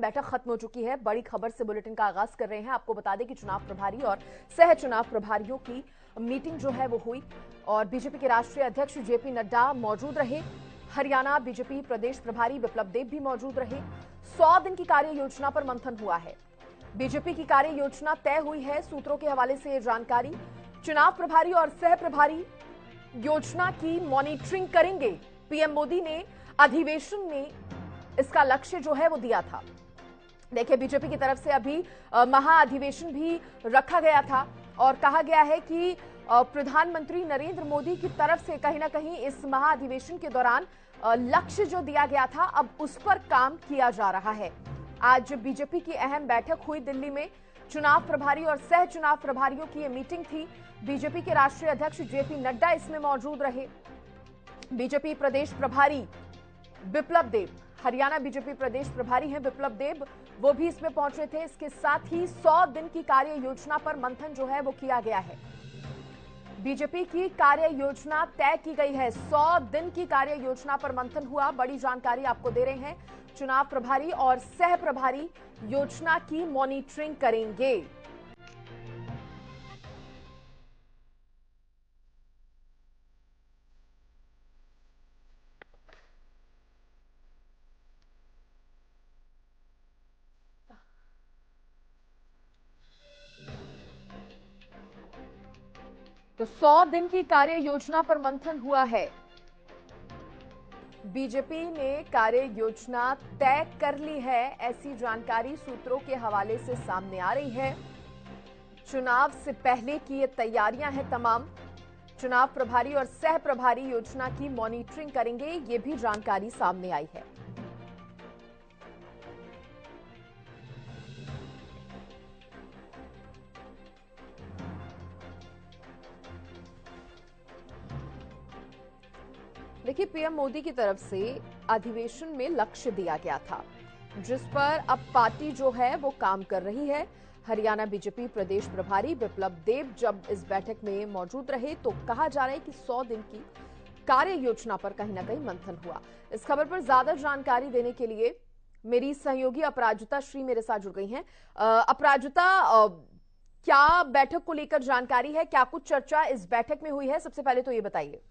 बैठक खत्म हो चुकी है। बड़ी खबर से बुलेटिन का आगाज कर रहे हैं। आपको बता दें कि चुनाव प्रभारी और सह चुनाव प्रभारियों की मीटिंग जो है वो हुई और बीजेपी के राष्ट्रीय अध्यक्ष जेपी नड्डा मौजूद रहे। हरियाणा बीजेपी प्रदेश प्रभारी विप्लव देब भी मौजूद रहे। 100 दिन की कार्य योजना पर मंथन हुआ है। बीजेपी की कार्य योजना तय हुई है। सूत्रों के हवाले से जानकारी, चुनाव प्रभारी और सह प्रभारी योजना की मॉनिटरिंग करेंगे। पीएम मोदी ने अधिवेशन में इसका लक्ष्य जो है वो दिया था। देखिए, बीजेपी की तरफ से अभी महाअधिवेशन भी रखा गया था और कहा गया है कि प्रधानमंत्री नरेंद्र मोदी की तरफ से कहीं ना कहीं इस महाअधिवेशन के दौरान लक्ष्य जो दिया गया था अब उस पर काम किया जा रहा है। आज बीजेपी की अहम बैठक हुई दिल्ली में। चुनाव प्रभारी और सह चुनाव प्रभारियों की यह मीटिंग थी। बीजेपी के राष्ट्रीय अध्यक्ष जेपी नड्डा इसमें मौजूद रहे। बीजेपी प्रदेश प्रभारी विप्लव देब, हरियाणा बीजेपी प्रदेश प्रभारी हैं विप्लव देब, वो भी इसमें पहुंचे थे। इसके साथ ही 100 दिन की कार्य योजना पर मंथन जो है वो किया गया है। बीजेपी की कार्य योजना तय की गई है। 100 दिन की कार्य योजना पर मंथन हुआ। बड़ी जानकारी आपको दे रहे हैं। चुनाव प्रभारी और सह प्रभारी योजना की मॉनिटरिंग करेंगे। तो 100 दिन की कार्य योजना पर मंथन हुआ है। बीजेपी ने कार्य योजना तय कर ली है, ऐसी जानकारी सूत्रों के हवाले से सामने आ रही है। चुनाव से पहले की ये तैयारियां हैं तमाम। चुनाव प्रभारी और सह प्रभारी योजना की मॉनिटरिंग करेंगे, ये भी जानकारी सामने आई है। देखिए, पीएम मोदी की तरफ से अधिवेशन में लक्ष्य दिया गया था, जिस पर अब पार्टी जो है वो काम कर रही है। हरियाणा बीजेपी प्रदेश प्रभारी विप्लव देब जब इस बैठक में मौजूद रहे तो कहा जा रहा है कि 100 दिन की कार्य योजना पर कहीं ना कहीं मंथन हुआ। इस खबर पर ज्यादा जानकारी देने के लिए मेरी सहयोगी अपराजिता श्री मेरे साथ जुड़ गई हैं। अपराजिता, क्या बैठक को लेकर जानकारी है? क्या कुछ चर्चा इस बैठक में हुई है? सबसे पहले तो ये बताइए।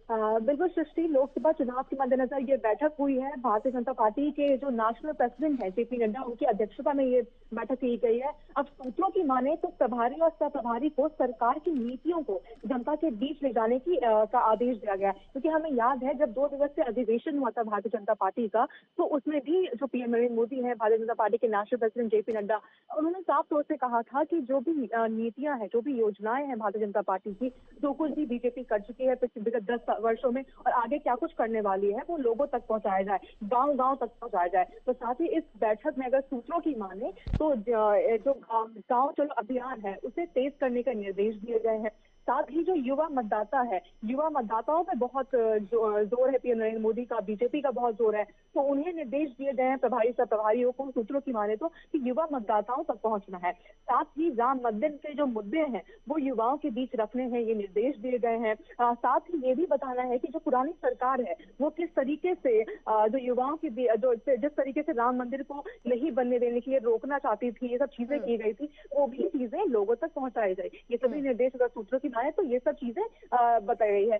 बिल्कुल सृष्टि, लोकसभा चुनाव के मद्देनजर ये बैठक हुई है। भारतीय जनता पार्टी के जो नेशनल प्रेसिडेंट है जेपी नड्डा, उनकी अध्यक्षता में ये बैठक की गई है। अब सूत्रों की माने तो प्रभारी और सह प्रभारी को सरकार की नीतियों को जनता के बीच ले जाने की का आदेश दिया गया, क्योंकि हमें याद है जब 2 दिवसीय अधिवेशन हुआ था भारतीय जनता पार्टी का, तो उसमें भी जो पीएम नरेंद्र मोदी है, भारतीय जनता पार्टी के नेशनल प्रेसिडेंट जेपी नड्डा, उन्होंने साफ तौर से कहा था कि जो भी नीतियां हैं, जो भी योजनाएं हैं भारतीय जनता पार्टी की, जो कुछ भी बीजेपी कर चुकी है पिछले विगत 10 वर्षों में और आगे क्या कुछ करने वाली है, वो लोगों तक पहुंचाया जाए, गांव गांव तक पहुंचाया जाए। तो साथ ही इस बैठक में अगर सूत्रों की माने तो जो गांव चलो अभियान है उसे तेज करने का निर्देश दिए गए हैं। साथ ही जो युवा मतदाता है, युवा मतदाताओं पे बहुत जोर है पीएम नरेंद्र मोदी का, बीजेपी का बहुत जोर है, तो उन्हें निर्देश दिए गए हैं प्रभारी सह प्रभारियों को, सूत्रों की माने तो, कि युवा मतदाताओं तक पहुंचना है। साथ ही राम मंदिर के जो मुद्दे हैं वो युवाओं के बीच रखने हैं, ये निर्देश दिए गए हैं। साथ ही ये भी बताना है कि जो पुरानी सरकार है वो किस तरीके से जो युवाओं की जो जिस तरीके से राम मंदिर को नहीं बनने देने के लिए रोकना चाहती थी, ये सब चीजें की गई थी, वो भी चीजें लोगों तक पहुंचाई जाए। ये सभी निर्देश अगर सूत्रों की माने तो ये सब चीजें बताई गई है।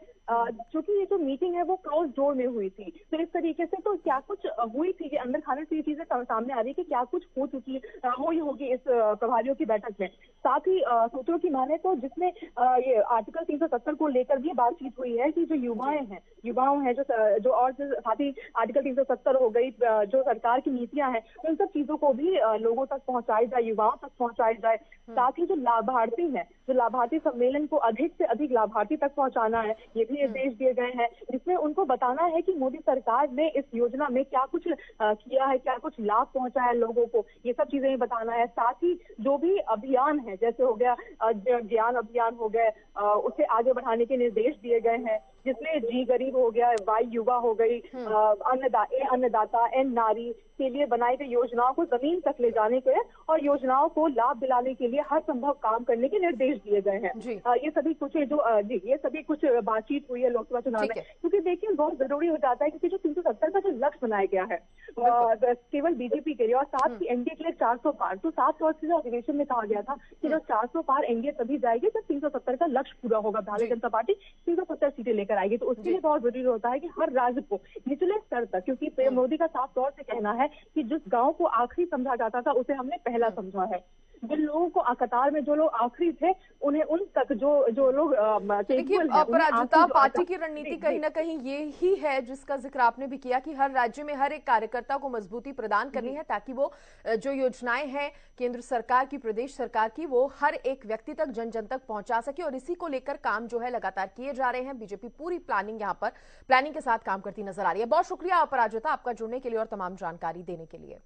चूंकि ये जो मीटिंग है वो क्लोज डोर में हुई थी, तो इस तरीके से तो क्या कुछ हुई थी कि अंदर खाने से ये चीजें सामने आ रही कि क्या कुछ हो चुकी हुई होगी इस प्रभारियों की बैठक में। साथ ही सूत्रों की माने तो जिसमें ये आर्टिकल 370 को लेकर भी बातचीत हुई है कि जो युवाओं हैं जो और साथ ही आर्टिकल 370 हो गई, जो सरकार की नीतियां हैं, उन सब चीजों को भी लोगों तक पहुंचाई जाए, युवाओं तक पहुंचाई जाए। साथ ही जो लाभार्थी है, जो लाभार्थी सम्मेलन को अधिक से अधिक लाभार्थी तक पहुंचाना है, ये भी निर्देश दिए गए हैं, जिसमें उनको बताना है कि मोदी सरकार ने इस योजना में क्या कुछ किया है, क्या कुछ लाभ पहुंचाया है लोगों को, ये सब चीजें बताना है। साथ ही जो भी अभियान है, जैसे हो गया ज्ञान अभियान हो गए, उसे आगे बढ़ाने के निर्देश दिए गए हैं। जिसमें जी गरीब हो गया, वाई युवा हो गई, अन्नदाता, एन नारी के लिए बनाई गई योजनाओं को जमीन तक ले जाने के और योजनाओं को लाभ दिलाने के लिए हर संभव काम करने के निर्देश दिए गए हैं। ये सभी कुछ ये सभी कुछ बातचीत हुई है लोकसभा चुनाव में, क्योंकि देखिए बहुत जरूरी हो जाता है, क्योंकि जो 370 का जो लक्ष्य बनाया गया है केवल बीजेपी के लिए और साथ ही एनडीए के लिए 400 पार, तो 7 अधिवेशन में कहा गया था कि जो 400 पार एनडीए तभी जाएगी जब 370 का लक्ष्य पूरा होगा। भारतीय जनता पार्टी 370 सीटें लेकर आएगी, तो उसके लिए बहुत जरूरी होता है कि हर राज्य को निचले स्तर तक, क्योंकि पीएम मोदी का साफ तौर से कहना है कि जिस गांव को आखिरी समझा जाता था उसे हमने पहला समझा है। जिन लोगों को कतार में जो लोग आखिरी थे उन्हें उन तक जो लोग देखिए अपराजिता, पार्टी की रणनीति कहीं ना कहीं ये ही है जिसका जिक्र आपने भी किया कि हर राज्य में हर एक कार्यकर्ता को मजबूती प्रदान करनी है ताकि वो जो योजनाएं हैं केंद्र सरकार की, प्रदेश सरकार की, वो हर एक व्यक्ति तक, जन जन तक पहुंचा सके। और इसी को लेकर काम जो है लगातार किए जा रहे हैं। बीजेपी पूरी यहाँ पर प्लानिंग के साथ काम करती नजर आ रही है। बहुत शुक्रिया अपराजिता आपका जुड़ने के लिए और तमाम जानकारी देने के लिए।